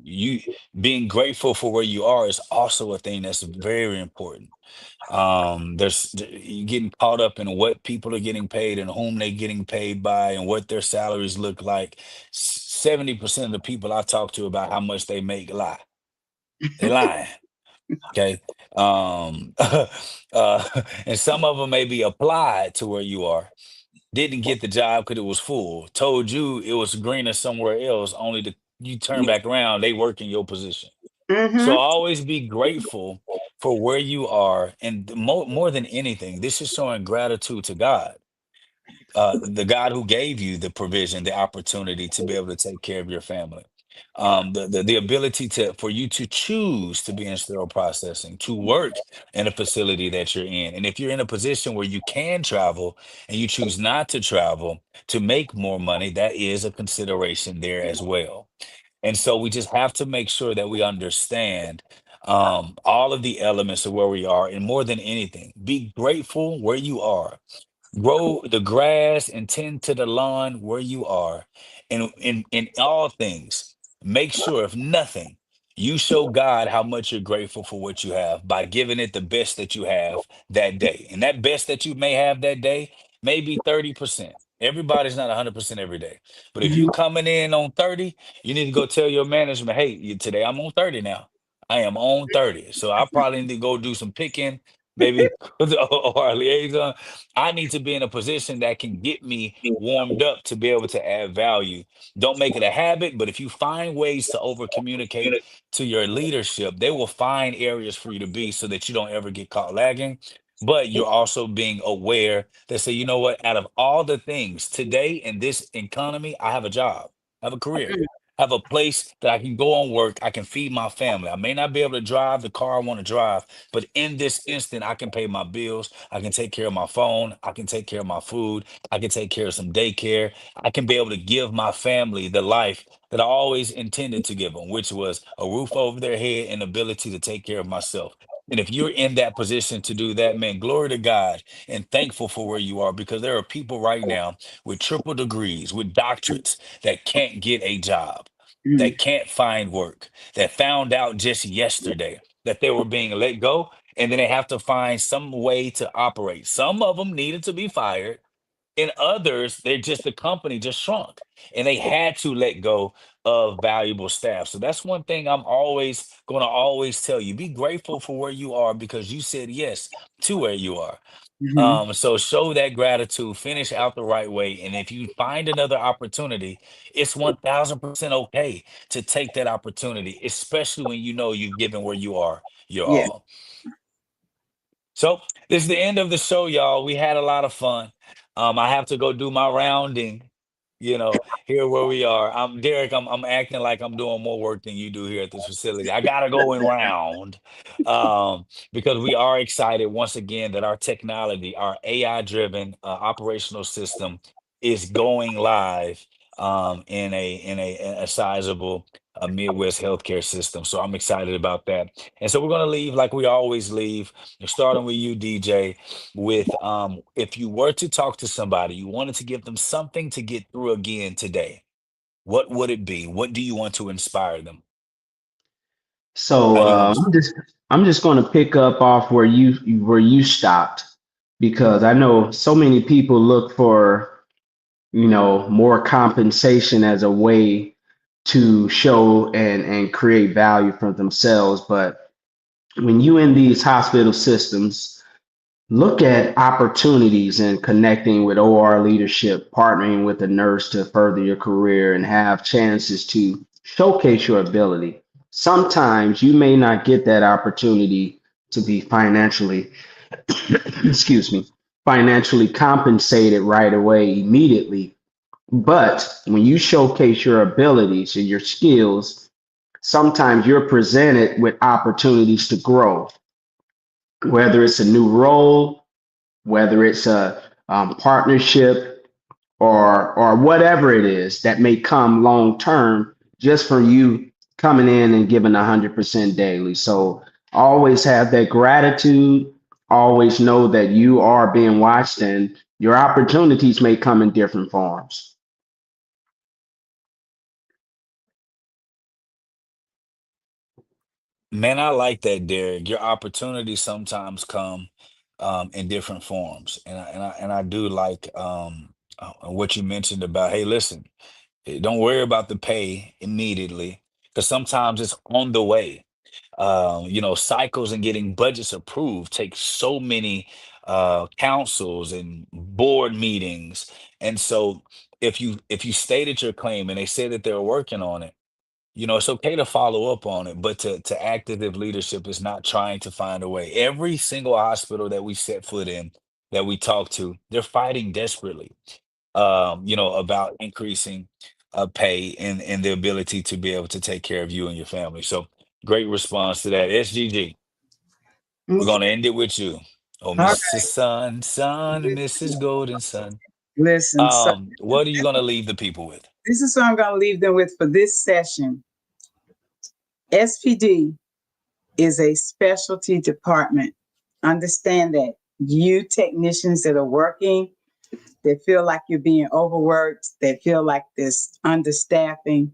you being grateful for where you are is also a thing that's very important. You getting caught up in what people are getting paid and whom they're getting paid by and what their salaries look like. 70% of the people I talk to about how much they make lie. They lying. Okay. And some of them may be applied to where you are, didn't get the job because it was full, told you it was greener somewhere else, only to you turn back around, they work in your position. So Mm-hmm. always be grateful for where you are. And more than anything, this is showing gratitude to God, the God who gave you the provision, the opportunity to be able to take care of your family, the ability to for you to choose to be in sterile processing, to work in a facility that you're in, and if you're in a position where you can travel and you choose not to travel to make more money, that is a consideration there as well. And so we just have to make sure that we understand all of the elements of where we are, and more than anything, be grateful where you are. Grow the grass and tend to the lawn where you are. And in all things, make sure, if nothing, you show God how much you're grateful for what you have by giving it the best that you have that day. And that best that you may have that day may be 30%. Everybody's not 100% every day. But if you coming in on 30, you need to go tell your management, hey, today I'm on 30 now. I am on 30. So I probably need to go do some picking, maybe, or a liaison. I need to be in a position that can get me warmed up to be able to add value. Don't make it a habit, but if you find ways to over communicate to your leadership, they will find areas for you to be so that you don't ever get caught lagging. But you're also being aware that say, you know what, out of all the things today in this economy, I have a job, I have a career. I have a place that I can go on work. I can feed my family. I may not be able to drive the car I want to drive, but in this instant, I can pay my bills. I can take care of my phone. I can take care of my food. I can take care of some daycare. I can be able to give my family the life that I always intended to give them, which was a roof over their head and ability to take care of myself. And if you're in that position to do that, man, glory to God and thankful for where you are, because there are people right now with triple degrees, with doctorates that can't get a job, that can't find work, that found out just yesterday that they were being let go, and then they have to find some way to operate. Some of them needed to be fired, and others, they're just the company just shrunk and they had to let go of valuable staff. So that's one thing I'm always going to always tell you: be grateful for where you are because you said yes to where you are. Mm-hmm. So show that gratitude, finish out the right way. And if you find another opportunity, it's 1000% okay to take that opportunity, especially when you know you've given where you are your Yeah. all. So this is the end of the show, y'all. We had a lot of fun. I have to go do my rounding. here where we are. I'm Derek. I'm acting like I'm doing more work than you do here at this facility. I gotta go in round, because we are excited once again that our technology, our AI driven operational system, is going live in a sizable Midwest healthcare system. So I'm excited about that. And so we're gonna leave like we always leave, starting with you, DJ, with if you were to talk to somebody, you wanted to give them something to get through again today, what would it be? What do you want to inspire them? So How you gonna I'm just going to pick up off where you stopped, because I know so many people look for, more compensation as a way to show and create value for themselves. But when you in these hospital systems, look at opportunities and connecting with OR leadership, partnering with a nurse to further your career and have chances to showcase your ability. Sometimes you may not get that opportunity to be financially, excuse me, financially compensated right away, immediately. But when you showcase your abilities and your skills, sometimes you're presented with opportunities to grow, whether it's a new role, whether it's a partnership, or whatever it is that may come long term, just from you coming in and giving 100% daily. So always have that gratitude. Always know that you are being watched, and your opportunities may come in different forms. Man, I like that, Derek. Your opportunities sometimes come in different forms, and I do like what you mentioned about. Hey, listen, don't worry about the pay immediately, because sometimes it's on the way. Cycles and getting budgets approved take so many councils and board meetings, and so if you stated your claim and they say that they're working on it, it's okay to follow up on it, but to active leadership is not trying to find a way. Every single hospital that we set foot in, that we talk to, they're fighting desperately, about increasing pay and the ability to be able to take care of you and your family. So great response to that. SGG, we're Okay. gonna end it with you. Oh, All Mrs. Sun, Sun, Mrs. Golden Sun. Listen, so What are you gonna leave the people with? this is what I'm going to leave them with for this session. SPD is a specialty department. Understand that. You technicians that are working, that feel like you're being overworked, that feel like this understaffing,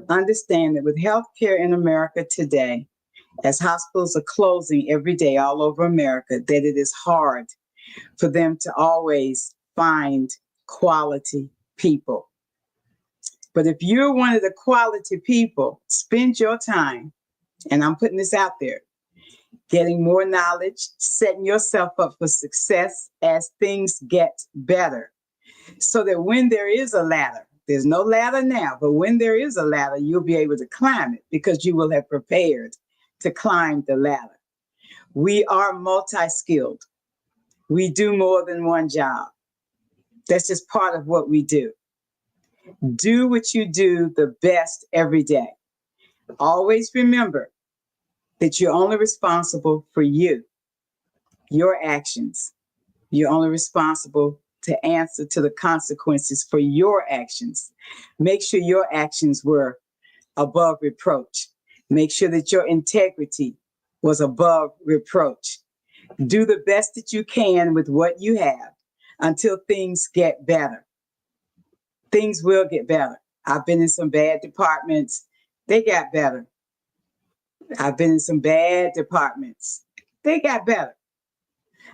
understand that with healthcare in America today, as hospitals are closing every day all over America, that it is hard for them to always find quality people. But if you're one of the quality people, spend your time, and I'm putting this out there, getting more knowledge, setting yourself up for success as things get better. So that when there is a ladder, there's no ladder now, but when there is a ladder, you'll be able to climb it because you will have prepared to climb the ladder. We are multi skilled. We do more than one job. That's just part of what we do. Do what you do the best every day. Always remember that you're only responsible for you, your actions. You're only responsible to answer to the consequences for your actions. Make sure your actions were above reproach. Make sure that your integrity was above reproach. Do the best that you can with what you have until things get better. Things will get better. I've been in some bad departments. They got better. I've been in some bad departments. They got better.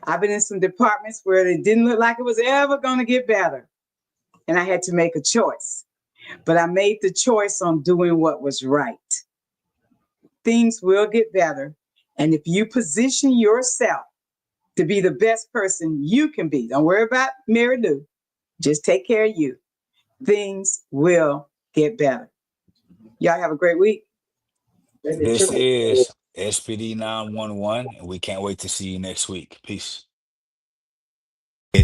I've been in some departments where it didn't look like it was ever going to get better. And I had to make a choice. But I made the choice on doing what was right. Things will get better. And if you position yourself to be the best person you can be, don't worry about Mary Lou, just take care of you. Things will get better. Y'all have a great week. This is SPD 911, and we can't wait to see you next week. Peace.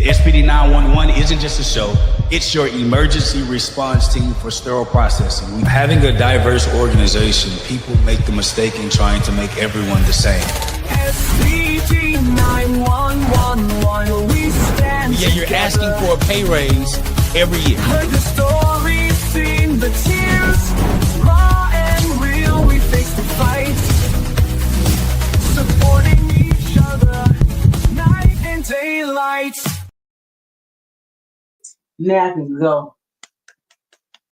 SPD911 isn't just a show, it's your emergency response team for sterile processing. Having a diverse organization, people make the mistake in trying to make everyone the same. SPD911, we stand Yeah, you're asking for a pay raise every year. Heard the stories, seen the tears, raw and real, we face the fight, supporting each other, night and daylight. Now I can go.